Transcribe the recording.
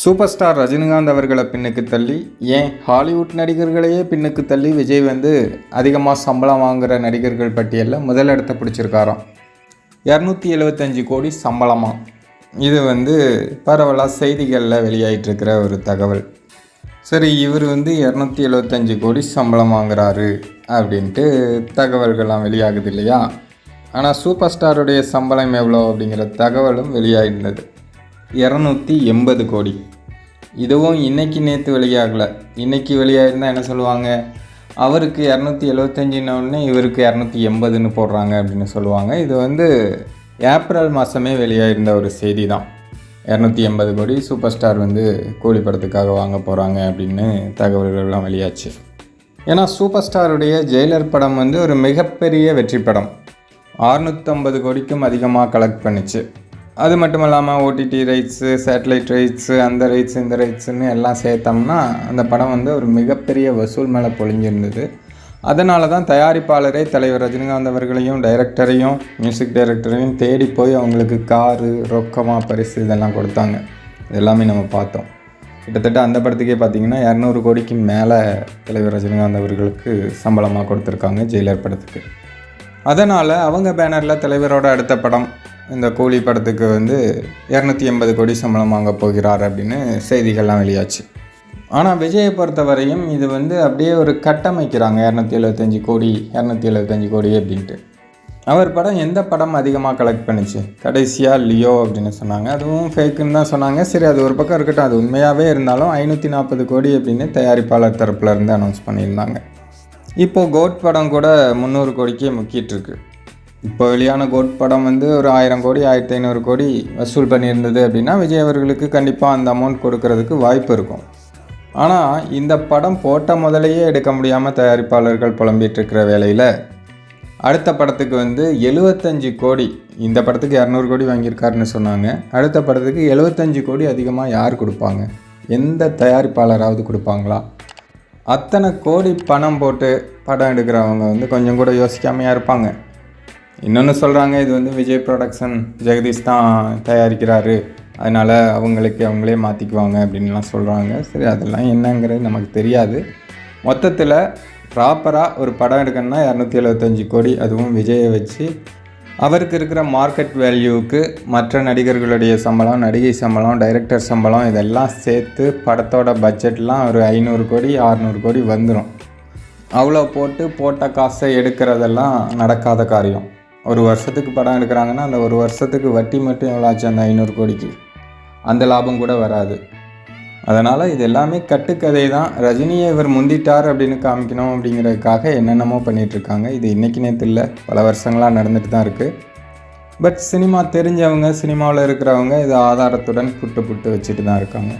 Super star Rajinikanth அவர்களை பின்னுக்கு தள்ளி, ஏன் ஹாலிவுட் நடிகர்களையே பின்னுக்கு தள்ளி விஜய் அதிகமாக சம்பளம் வாங்குகிற நடிகர்கள் பட்டியலில் முதல் இடத்தை பிடிச்சிருக்காராம். 275 கோடி சம்பளமாக. இது பரவலாக செய்திகளில் வெளியாகிட்டுருக்கிற ஒரு தகவல். சரி, இவர் 275 கோடி சம்பளம் வாங்குறாரு அப்படின்ட்டு தகவல்கள்லாம் வெளியாகுது இல்லையா? ஆனால் சூப்பர் ஸ்டாருடைய சம்பளம் எவ்வளோ அப்படிங்கிற தகவலும் வெளியாகிருந்தது. 280 கோடி. இதுவும் இன்றைக்கி நேற்று வெளியாகலை. இன்றைக்கி வெளியாகிருந்தால் என்ன சொல்லுவாங்க, அவருக்கு 275ன்னு இவருக்கு 280ன்னு போடுறாங்க அப்படின்னு சொல்லுவாங்க. இது ஏப்ரல் மாதமே வெளியாகிருந்த ஒரு செய்தி தான். 280 கோடி சூப்பர் ஸ்டார் கூலி படத்துக்காக வாங்க போகிறாங்க அப்படின்னு தகவல்கள்லாம் வெளியாச்சு. ஏன்னா சூப்பர் ஸ்டாருடைய ஜெயிலர் படம் ஒரு மிகப்பெரிய வெற்றி படம். 650 கோடிக்கும் அதிகமாக கலெக்ட் பண்ணிச்சு. அது மட்டும் இல்லாமல் ஓடிடி ரைட்ஸு, சேட்டலைட் ரைட்ஸு, அந்த ரைட்ஸு இந்த ரைட்ஸுன்னு எல்லாம் சேர்த்தோம்னா அந்த படம் ஒரு மிகப்பெரிய வசூல் மேலே பொழிஞ்சிருந்தது. அதனால தான் தயாரிப்பாளரே தலைவர் ரஜினிகாந்த் அவர்களையும் டைரக்டரையும் மியூசிக் டைரக்டரையும் தேடி போய் அவங்களுக்கு காரு, ரொக்கமாக பரிசு இதெல்லாம் கொடுத்தாங்க. எல்லாமே நம்ம பார்த்தோம். கிட்டத்தட்ட அந்த படத்துக்கே பார்த்திங்கன்னா 200 கோடிக்கு மேலே தலைவர் ரஜினிகாந்த் அவர்களுக்கு சம்பளமாக கொடுத்துருக்காங்க ஜெயிலர் படத்துக்கு. அதனால் அவங்க பேனரில் தலைவரோட அடுத்த படம் இந்த கூலி படத்துக்கு 280 கோடி சம்பளம் வாங்க போகிறார் அப்படின்னு செய்திகள்லாம் வெளியாச்சு. ஆனால் விஜயை பொறுத்தவரையும் இது அப்படியே ஒரு கட்டமைக்கிறாங்க. 275 கோடி 275 கோடி அப்படின்ட்டு. அவர் படம் எந்த படம் அதிகமாக கலெக்ட் பண்ணிச்சு? கடைசியாக லியோ அப்படின்னு சொன்னாங்க. அதுவும் ஃபேக்குன்னு தான் சொன்னாங்க. சரி, அது ஒரு பக்கம் இருக்கட்டும். அது உண்மையாகவே இருந்தாலும் 540 கோடி அப்படின்னு தயாரிப்பாளர் தரப்புலேருந்து அனௌன்ஸ் பண்ணியிருந்தாங்க. இப்போது கோட் படம் கூட 300 கோடிக்கே முக்கிட்டுருக்கு. இப்போ வெளியான கோட் படம் ஒரு 1000 கோடி 1500 கோடி வசூல் பண்ணியிருந்தது அப்படின்னா விஜய் அவர்களுக்கு கண்டிப்பாக அந்த அமௌண்ட் கொடுக்கறதுக்கு வாய்ப்பு இருக்கும். ஆனால் இந்த படம் போட்ட முதலையே எடுக்க முடியாமல் தயாரிப்பாளர்கள் புலம்பிகிட்ருக்கிற வேளையில் அடுத்த படத்துக்கு 75 கோடி, இந்த படத்துக்கு 200 கோடி வாங்கியிருக்காருன்னு சொன்னாங்க. அடுத்த படத்துக்கு 75 கோடி அதிகமாக யார் கொடுப்பாங்க? எந்த தயாரிப்பாளராவது கொடுப்பாங்களா? அத்தனை கோடி பணம் போட்டு படம் எடுக்கிறவங்க கொஞ்சம் கூட யோசிக்காமையாக இருப்பாங்க. இன்னொன்று சொல்கிறாங்க, இது விஜய் ப்ரொடக்ஷன், ஜெகதீஷ் தான் தயாரிக்கிறாரு, அதனால் அவங்களே மாற்றிக்குவாங்க அப்படின்லாம் சொல்கிறாங்க. சரி, அதெல்லாம் என்னங்கிறது நமக்கு தெரியாது. மொத்தத்தில் ப்ராப்பராக ஒரு படம் எடுக்கணும்னா 275 கோடி, அதுவும் விஜயை வச்சு அவருக்கு இருக்கிற மார்க்கெட் வேல்யூவுக்கு மற்ற நடிகர்களுடைய சம்பளம், நடிகை சம்பளம், டைரக்டர் சம்பளம் இதெல்லாம் சேர்த்து படத்தோட பட்ஜெட்லாம் ஒரு 500 கோடி 600 கோடி வந்துடும். அவ்வளோ போட்ட காசை எடுக்கிறதெல்லாம் நடக்காத காரியம். ஒரு வருஷத்துக்கு படம் எடுக்கிறாங்கன்னா அந்த ஒரு வருஷத்துக்கு வட்டி மட்டும் எவ்வளோ ஆச்சு? அந்த 500 கோடிக்கு அந்த லாபம் கூட வராது. அதனால் இது எல்லாமே கட்டுக்கதை தான். ரஜினியை இவர் முந்திட்டார் அப்படின்னு காமிக்கணும் அப்படிங்கிறதுக்காக என்னென்னமோ பண்ணிகிட்ருக்காங்க. இது இன்றைக்கி நேற்று இல்லை, பல வருஷங்களாக நடந்துட்டு தான் இருக்குது. பட் சினிமா தெரிஞ்சவங்க, சினிமாவில் இருக்கிறவங்க இதை ஆதாரத்துடன் புட்டு வச்சுட்டு தான் இருக்காங்க.